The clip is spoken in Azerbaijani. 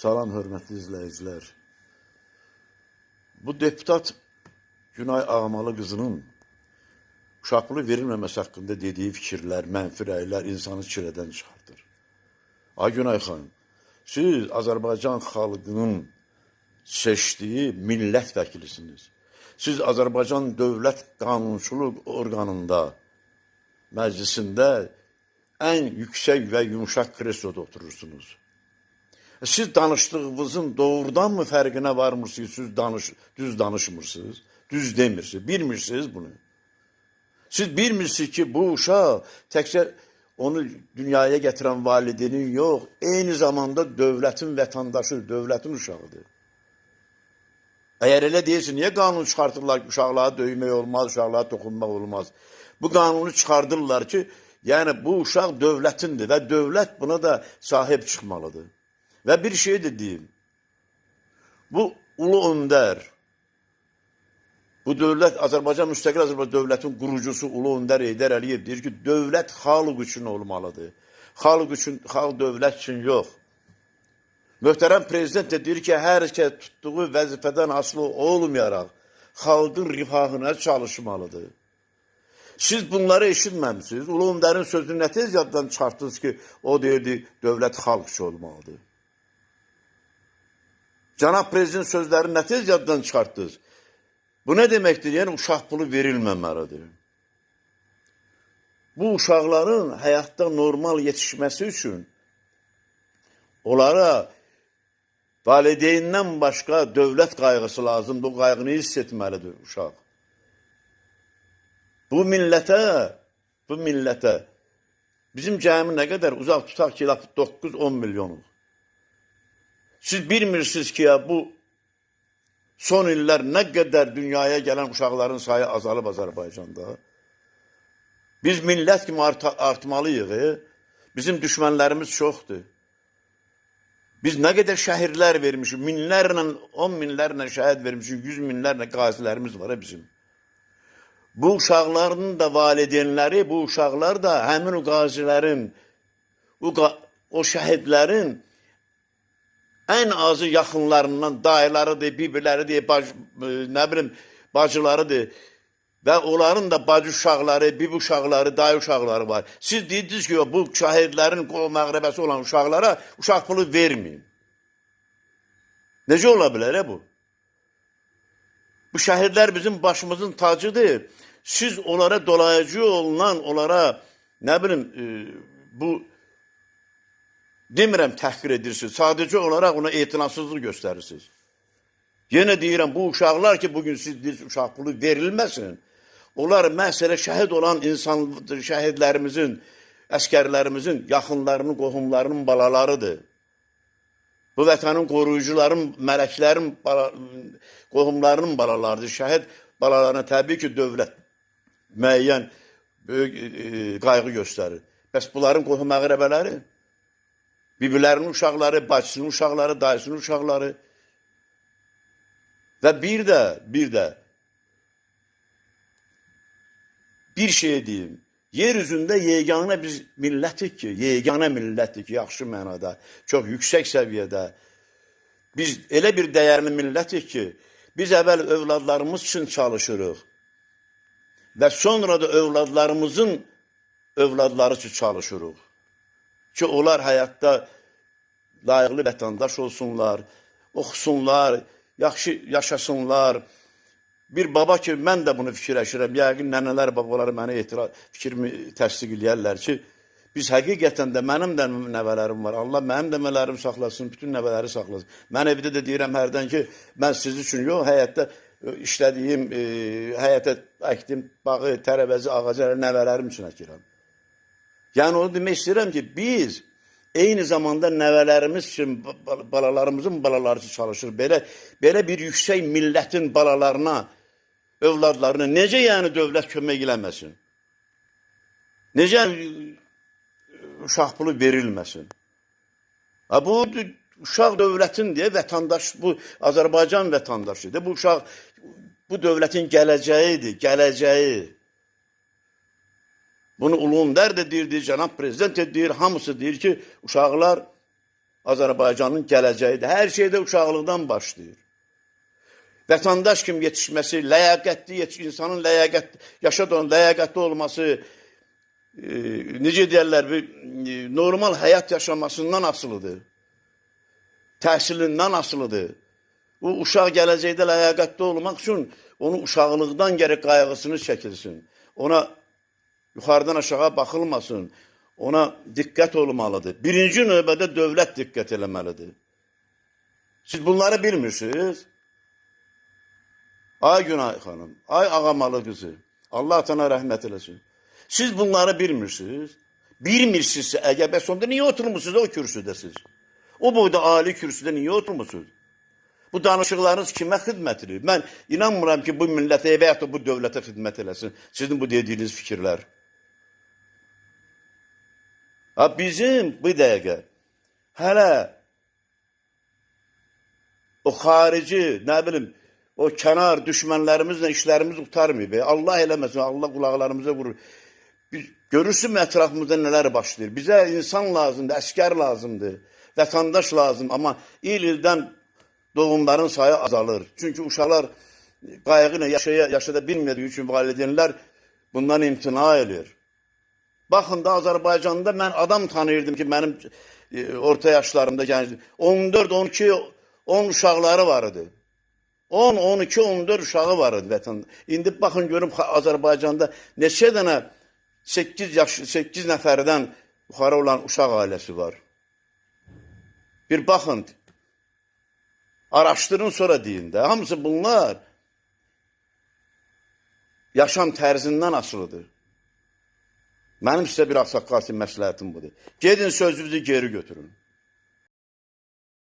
Salam hörmətli izləyicilər. Bu deputat Günay Ağmalı qızının uşaqlığı verilməməsi haqqında dediyi fikirlər, mənfi rəylər insanı çilədən çıxardır. Ay Günay xanım, siz Azərbaycan xalqının seçdiyi millət vəkilisiniz. Siz Azərbaycan dövlət qanunçuluq orqanında, məclisində ən yüksək və yumuşaq kresloda oturursunuz. Siz danışdığınızın doğrudanmı fərqinə varmırsınız, siz düz danışmırsınız, düz demirsiniz, bilmirsiniz bunu. Siz bilmirsiniz ki, bu uşaq təkcə onu dünyaya gətirən valideynin yox, eyni zamanda dövlətin vətəndaşı, dövlətin uşağıdır. Əgər elə deyilsin, niyə qanun çıxartırlar ki, uşaqlara döymək olmaz, uşaqlara toxunmaq olmaz? Bu qanunu çıxardırlar ki, yəni bu uşaq dövlətindir və dövlət buna da sahib çıxmalıdır. Və bir şey de deyim, bu ulu öndər, bu dövlət, Azərbaycan müstəqil Azərbaycan dövlətin qurucusu Ulu Öndər Heydər Əliyev deyir ki, dövlət xalq üçün olmalıdır. Xalq üçün, xalq dövlət üçün yox. Möhtərəm prezident de deyir ki, hər kəs tutduğu vəzifədən asılı olmayaraq, xalqın rifahına çalışmalıdır. Siz bunları eşitməmişsiniz. Ulu Öndərin sözünü nə tez yaddan çıxartdınız ki, o deyirdi, dövlət xalq üçün olmalıdır. Cənab prezident sözlərini nə tez yaddan çıxartdınız? Bu nə deməkdir? Yəni, uşaq pulu verilməməlidir. Bu uşaqların həyatda normal yetişməsi üçün onlara valideynindən başqa dövlət qayğısı lazımdır. O qayğını hiss etməlidir uşaq. Bu millətə bizim cəmi nə qədər uzaq tutaq ki, 9-10 milyonuz. Siz bilmirsiniz ki, ya, bu son illər nə qədər dünyaya gələn uşaqların sayı azalıb Azərbaycanda. Biz millət kimi artmalıyıq. Bizim düşmənlərimiz çoxdur. Biz nə qədər şəhərlər vermişik, minlərlə, 10 minlərlə şəhid vermişik, 100 minlərlə qazilərimiz var bizim. Bu uşaqların da valideynləri, bu uşaqlar da həmin o qazilərin, o şəhidlərin ən azı yaxınlarından, dayılarıdır, bibirləridir, nə bilim, bacılarıdır və onların da bacı uşaqları, bibi uşaqları, dayı uşaqları var. Siz deyirsiniz ki, bu şəhidlərin qol məğrəbəsi olan uşaqlara uşaq pulu verməyin. Necə ola bilər bu? Bu şəhidlər bizim başımızın tacıdır. Siz onlara dolayıcı olunan, onlara, nə bilim, bu demirəm təhqir edirsiniz, sadəcə olaraq ona etinasızlıq göstərirsiniz. Yenə deyirəm, bu uşaqlar ki, bugün siz deyirsiniz, uşaq pulu verilməsin, onlar məsələ şəhid olan şəhidlərimizin, əskərlərimizin, yaxınlarının, qohumlarının balalarıdır. Bu vətənin qoruyucuların, mələklərin, qohumlarının balalarıdır. Şəhid balalarına təbii ki, dövlət müəyyən böyük qayğı göstərir. Bəs bunların qohum əqrəbələri? Bibilərinin uşaqları, bacısının uşaqları, dayısının uşaqları və bir də bir şey deyim, yer üzündə yeganə biz millətik ki, yeganə milləttik ki, yaxşı mənada, çox yüksək səviyyədə. Biz elə bir dəyərli millətik ki, biz əvvəl övladlarımız üçün çalışırıq və sonra da övladlarımızın övladları üçün çalışırıq. Ki, onlar həyatda layiqli vətəndaş olsunlar, oxusunlar, yaxşı yaşasınlar. Bir baba ki, mən də bunu fikirləşirəm, yəqin nənələr, babaları mənə fikrimi təsdiq eləyərlər ki, biz həqiqətən də mənim də nəvələrim var. Allah mənim də nəvələrim saxlasın, bütün nəvələri saxlasın. Mən evdə də deyirəm hərdən ki, mən siz üçün yox, həyətdə işlədiyim, həyətə əkdim bağı, tərəvəzi, ağacı, nəvələrim üçün əkirəm. Yəni, onu demək istəyirəm ki, biz eyni zamanda nəvələrimiz üçün, balalarımızın balaları üçün çalışır. Belə bir yüksək millətin balalarına, övladlarına necə yəni dövlət kömək eləməsin? Necə uşaq pulu verilməsin? Bu uşaq dövlətin deyə vətəndaş, bu Azərbaycan vətəndaşıdır. Bu uşaq, bu dövlətin gələcəyidir, gələcəyi. Bunu Ulu Öndər də deyir, cənab prezident də deyir, hamısı deyir ki, uşaqlar Azərbaycanın gələcəyidir. Hər şeydə uşaqlıqdan başlayır. Vətəndaş kimi yetişməsi, ləyaqətli insanın ləyaqətli olması, necə deyərlər, normal həyat yaşamasından asılıdır. Təhsilindən asılıdır. Bu uşaq gələcəkdə ləyaqətli olmaq üçün onu uşaqlıqdan gərək qayğısını çəkilsin. Ona yuxarıdan aşağı baxılmasın. Ona diqqət olmalıdır. Birinci növbədə dövlət diqqət eləməlidir. Siz bunları bilmirsiniz. Ay Günay xanım, ay Ağamalı qızı, Allah atana rəhmət eləsin. Siz bunları bilmirsiniz. Bilmirsinizsə, əgər bəs onda niyə oturmuşsunuz o kürsüdə siz? O boyda ali kürsüdə niyə oturmuşsunuz? Bu danışıqlarınız kimə xidmət edir? Mən inanmıram ki, bu millətə və ya da bu dövlətə xidmət eləsin. Sizin bu dediyiniz fikirlər. Bizim bu dəqiqə hələ o xarici, nə bilim, o kənar düşmənlərimizlə işlərimiz qutarmıyıb. Allah eləməsin, Allah qulaqlarımıza vurur. Görürsün ətrafımızda nələr başlayır. Bizə insan lazımdır, əskər lazımdır, vətəndaş lazım. Amma il-ildən doğumların sayı azalır. Çünki uşaqlar qayğı ilə yaşada bilmədiyi üçün valideynlər bundan imtina edir. Baxın da Azərbaycanda mən adam tanıyırdım ki, mənim orta yaşlarımda gəncdim. 14, 12, 10 uşaqları var idi. 10, 12, 14 uşağı var idi vətən. İndi baxın görüm Azərbaycanda neçə dənə 8 nəfərdən yuxarı olan uşaq ailəsi var. Bir baxın, araşdırın sonra deyin də. Hamısı bunlar yaşam tərzindən asılıdır. Mənim sizə bir ağsaqqal məsləhətim budur. Gedin sözünüzü geri götürün.